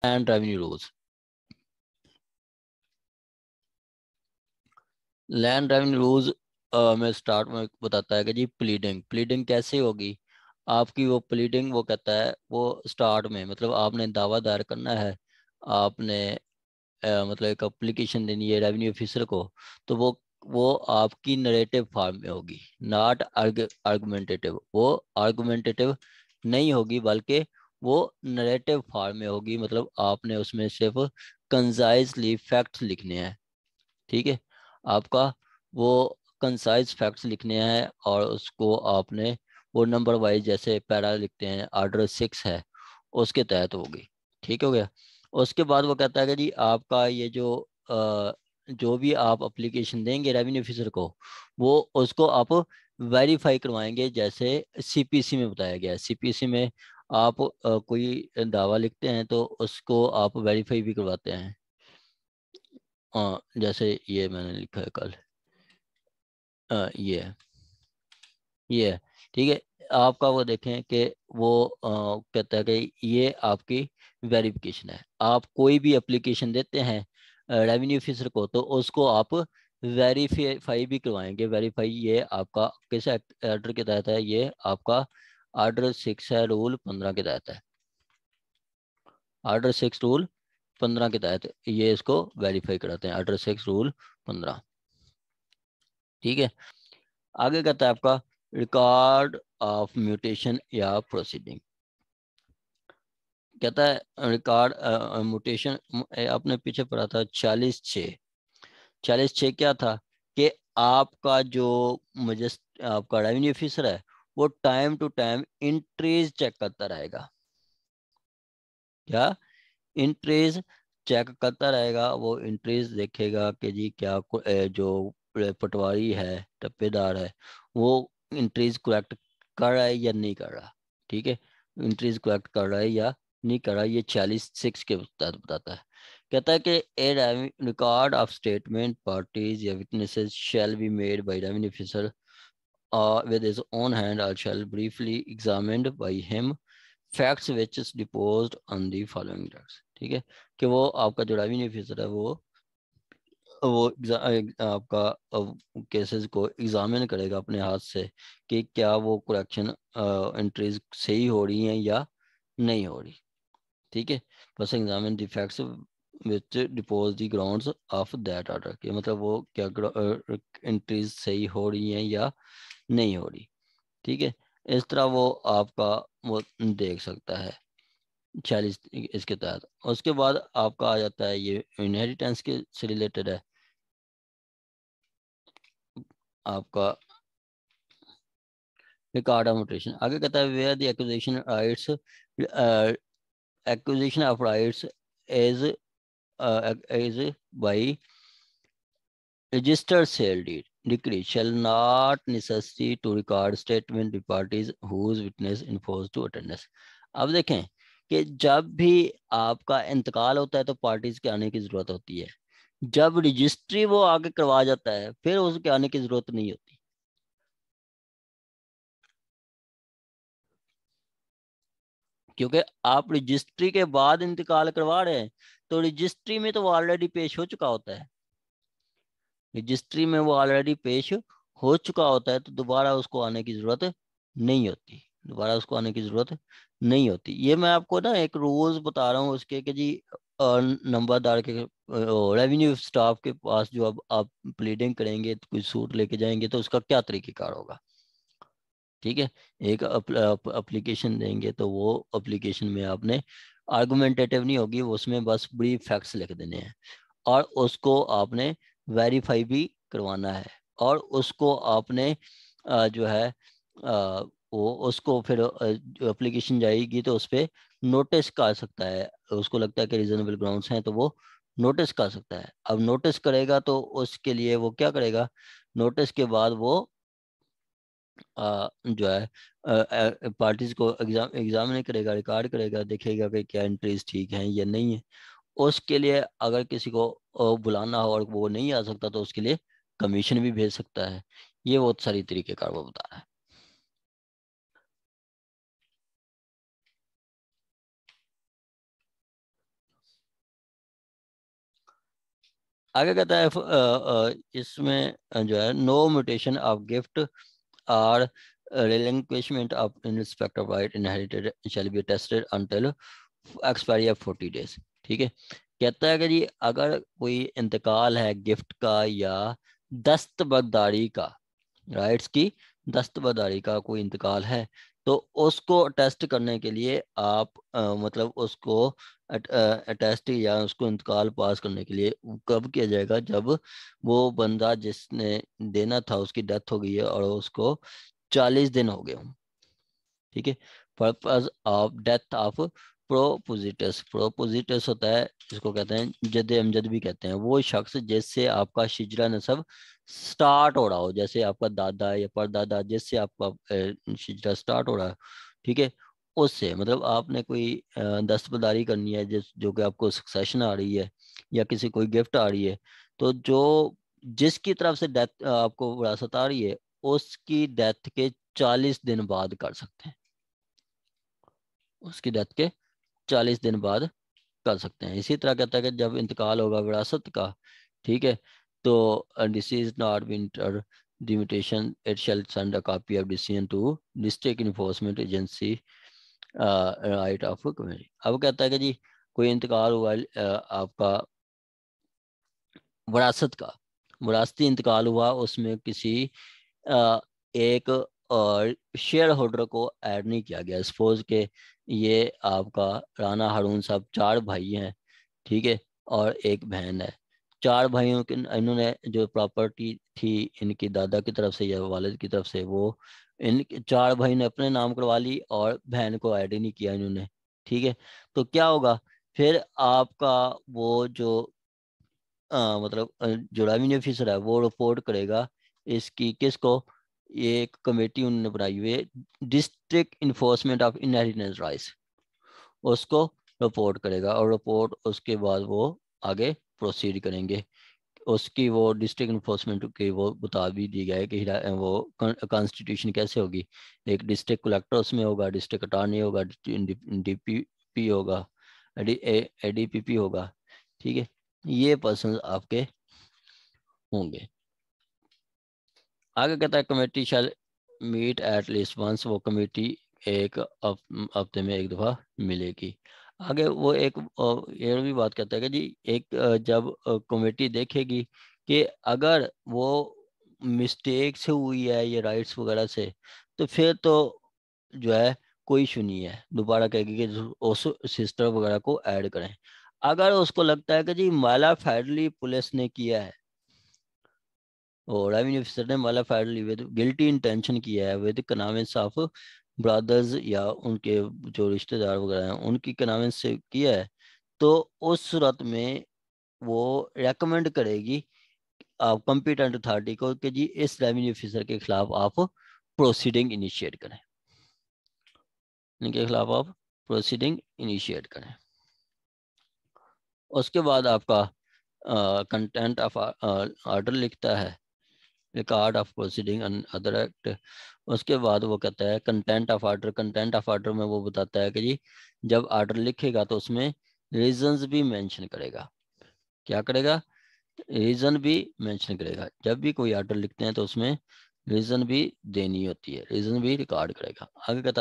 Land revenue rules. Land revenue rules में start में बताता है कि जी प्लीडिंग प्लीडिंग कैसे होगी आपकी। वो प्लीडिंग वो कहता है वो स्टार्ट में मतलब आपने दावा दायर करना है, आपने मतलब एक एप्लीकेशन देनी है रेवेन्यू ऑफिसर को। तो वो आपकी नरेटिव फॉर्म में होगी, नॉट आर्गुमेंटेटिव। वो आर्गुमेंटेटिव नहीं होगी बल्कि वो नरेटिव फॉर्म में होगी। मतलब आपने उसमें सिर्फ कंसाइजली फैक्ट्स लिखने हैं। ठीक है, आपका वो कंसाइज फैक्ट्स लिखने हैं और उसको आपने वो नंबर वाइज जैसे पैरा लिखते हैं, ऑर्डर 6 है उसके तहत होगी। ठीक हो गया। उसके बाद वो कहता है कि जी आपका ये जो भी आप अप्लीकेशन देंगे रेवेन्यू ऑफिसर को, वो उसको आप वेरीफाई करवाएंगे। जैसे सीपीसी में बताया गया है, सीपीसी में आप कोई दावा लिखते हैं तो उसको आप वेरीफाई भी करवाते हैं। हाँ, जैसे ये मैंने लिखा है कल, ये है, ये है। ठीक है, आपका वो देखें कि वो कहता है कि ये आपकी वेरिफिकेशन है। आप कोई भी एप्लीकेशन देते हैं रेवेन्यू ऑफिसर को तो उसको आप वेरीफाई भी करवाएंगे। वेरीफाई ये आपका किस ऑर्डर के तहत है? ये आपका ऑर्डर 6 है, रूल 15 के तहत है। ऑर्डर 6 रूल 15 के तहत ये इसको वेरीफाई कराते हैं, ऑर्डर 6 रूल 15। ठीक है, आगे कहता है आपका रिकॉर्ड ऑफ म्यूटेशन या प्रोसीडिंग। कहता है रिकॉर्ड म्यूटेशन, आपने पीछे पढ़ा था 46(6). 46(6) क्या था कि आपका जो आपका रेवेन्यू ऑफिसर है वो time to time entries check करता रहेगा। क्या? इंट्रीज चेक करता रहेगा। वो इंट्रीज देखेगा कि जी क्या जो पटवारी है, टप्पेदार है, वो इंट्रीज कलेक्ट कर रहा है या नहीं कर रहा। ठीक है, इंट्रीज कलेक्ट कर रहा है या नहीं कर रहा, ये 46(6) के तहत बताता है। कहता है कि ए रिकॉर्ड ऑफ स्टेटमेंट पार्टीज या witnesses shall be made by revenue officer with his own hand or shall briefly examined by him facts which is deposed on the following drugs. ठीक है, कि वो आपका जो रेवेन्यू ऑफिसर है वो आपका केसेस को एग्जामिन करेगा अपने हाथ से कि क्या वो करेक्शन एंट्रीज सही हो रही हैं या नहीं हो रही। ठीक है, बस examine the facts which depots the grounds of that order, कि मतलब वो क्या एंट्रीज सही हो रही हैं या नहीं हो रही। ठीक है, इस तरह वो आपका वो देख सकता है 46 इसके तहत। उसके बाद आपका आ जाता है ये इनहेरिटेंस के से रिलेटेड है आपका रिकॉर्ड ऑफ म्यूटेशन। आगे कहता है where the acquisition rights acquisition of rights is is by registered sale deed decree shall not necessity to record statement the parties whose witness enforced to attendance। अब देखें कि जब भी आपका इंतकाल होता है तो पार्टीज के आने की जरूरत होती है। जब रजिस्ट्री वो आगे करवा जाता है फिर उसके आने की जरूरत नहीं होती। क्योंकि आप रजिस्ट्री के बाद इंतकाल करवा रहे हैं तो रजिस्ट्री में तो वो ऑलरेडी पेश हो चुका होता है। रजिस्ट्री में वो ऑलरेडी पेश हो चुका होता है तो दोबारा उसको आने की जरूरत नहीं होती। दोबारा उसको आने की जरूरत नहीं होती। ये मैं आपको ना एक रूल्स बता रहा हूँ उसके कि जी नंबरदार के रेवेन्यू स्टाफ के पास जो अब आप प्लीडिंग करेंगे तो कोई सूट लेके जाएंगे तो उसका क्या तरीकेकार होगा। ठीक है, एक एप्लीकेशन देंगे तो वो एप्लीकेशन में आपने आर्गुमेंटेटिव नहीं होगी, उसमें बस ब्रीफ फैक्ट्स लिख देने हैं और उसको आपने वेरीफाई भी करवाना है। और उसको आपने जो है वो उसको फिर जो एप्लीकेशन जाएगी तो उस पर नोटिस कर सकता है। उसको लगता है कि रीजनेबल ग्राउंड्स हैं तो वो नोटिस कर सकता है। अब नोटिस करेगा तो उसके लिए वो क्या करेगा, नोटिस के बाद वो जो है पार्टीज को एग्जामिन करेगा, रिकॉर्ड करेगा, देखेगा कि क्या एंट्रीज ठीक हैं या नहीं है। उसके लिए अगर किसी को बुलाना हो और वो नहीं आ सकता तो उसके लिए कमीशन भी भेज सकता है। ये बहुत सारी तरीके कार वो बता रहा है। आगे कहता है इसमें जो है नो म्यूटेशन ऑफ गिफ्ट और relinquishment of in respect of right inherited shall be attested until expiry of 40 days। ठीक है, कहता है कि जी अगर कोई इंतकाल है गिफ्ट का या दस्तबरदारी का, राइट्स की दस्तबरदारी का कोई इंतकाल है, तो उसको अटेस्ट करने के लिए आप मतलब उसको अटेस्ट या उसको इंतकाल पास करने के लिए कब किया जाएगा, जब वो बंदा जिसने देना था उसकी डेथ हो गई है और उसको 40 दिन हो गए हों। ठीक है, पर्पज ऑफ डेथ ऑफ प्रोपोजिटस। प्रोपोजिटस होता है, जिसको कहते हैं जद अमजद भी कहते हैं, वो शख्स जिससे आपका शिजरा नसब स्टार्ट हो रहा हो, जैसे आपका दादा या परदादा जिससे आपका शिजरा स्टार्ट हो रहा है। ठीक है, उससे मतलब आपने कोई दस्तबरदारी करनी है जिस जो कि आपको सक्सेशन आ रही है या किसी कोई गिफ्ट आ रही है, तो जो जिसकी तरफ से डेथ आपको विरासत आ रही है उसकी डेथ के 40 दिन बाद कर सकते हैं, उसकी डेथ के 40 दिन बाद कर सकते हैं। इसी तरह कहता है कि जब इंतकाल होगा विरासत का, ठीक है, तो disease not winter delimitation it shall send a copy of decision to district enforcement agency right of community. अब कहता है कि जी कोई इंतकाल हुआ आपका विरासत का, विरासती इंतकाल हुआ, उसमें किसी एक शेयर होल्डर को ऐड नहीं किया गया। सपोज के ये आपका राणा हारून साहब 4 भाई हैं, ठीक है, और एक बहन है। 4 भाइयों के इन्होंने जो प्रॉपर्टी थी इनकी दादा की तरफ से या वालिद की तरफ से, वो इन 4 भाई ने अपने नाम करवा ली और बहन को ऐड ही नहीं किया इन्होंने। ठीक है, तो क्या होगा फिर आपका वो जो मतलब जो रेवेन्यू ऑफिसर है वो रिपोर्ट करेगा इसकी किसको, ये एक कमेटी उन्होंने बनाई हुई है district enforcement of inheritance rights, उसको रिपोर्ट करेगा और रिपोर्ट उसके बाद वो आगे प्रोसीड करेंगे। उसकी वो डिस्ट्रिक्ट इन्फोर्समेंट की वो बता भी दी गया है कि वो कॉन्स्टिट्यूशन कैसे होगी। एक डिस्ट्रिक्ट कलेक्टर उसमें होगा, डिस्ट्रिक्ट अटॉर्नी होगा, डीपीपी होगा, एडीपीपी होगा। ठीक है, ये पर्सन आपके होंगे। आगे कहता है committee shall meet at least once, वो कमेटी एक हफ्ते में एक दफ़ा मिलेगी। आगे वो एक ये भी बात कहता है कि जी एक जब कमेटी देखेगी कि अगर वो मिस्टेक से हुई है ये राइट्स वगैरह से, तो फिर तो जो है कोई इशू नहीं है, दोबारा कहेगी कि उस सिस्टर वगैरह को ऐड करें। अगर उसको लगता है कि जी माला फेडरली पुलिस ने किया है और रेवेन्यू ऑफिसर ने माला फेडरली विद गिल्टी इंटेंशन किया है विद कनावेंस ऑफ ब्रदर्स या उनके जो रिश्तेदार वगैरह हैं उनकी कनावेंस से किया है, तो उस सूरत में वो रेकमेंड करेगी आप कंपिटेंट अथॉरिटी को कि जी इस रेवेन्यू ऑफिसर के खिलाफ आप प्रोसीडिंग इनिशिएट करें, इनके खिलाफ आप प्रोसीडिंग इनिशिएट करें। उसके बाद आपका कंटेंट ऑफ ऑर्डर लिखता है, record of proceeding and other act. उसके बाद वो कहता है content of order. Content of order में वो बताता है कि जी जब ऑर्डर लिखेगा तो उसमें रीजंस भी मेंशन करेगा। क्या करेगा, रीजन भी मेंशन करेगा। जब भी कोई ऑर्डर लिखते हैं तो उसमें रीजन भी देनी होती है, रीजन भी रिकॉर्ड करेगा। आगे कहता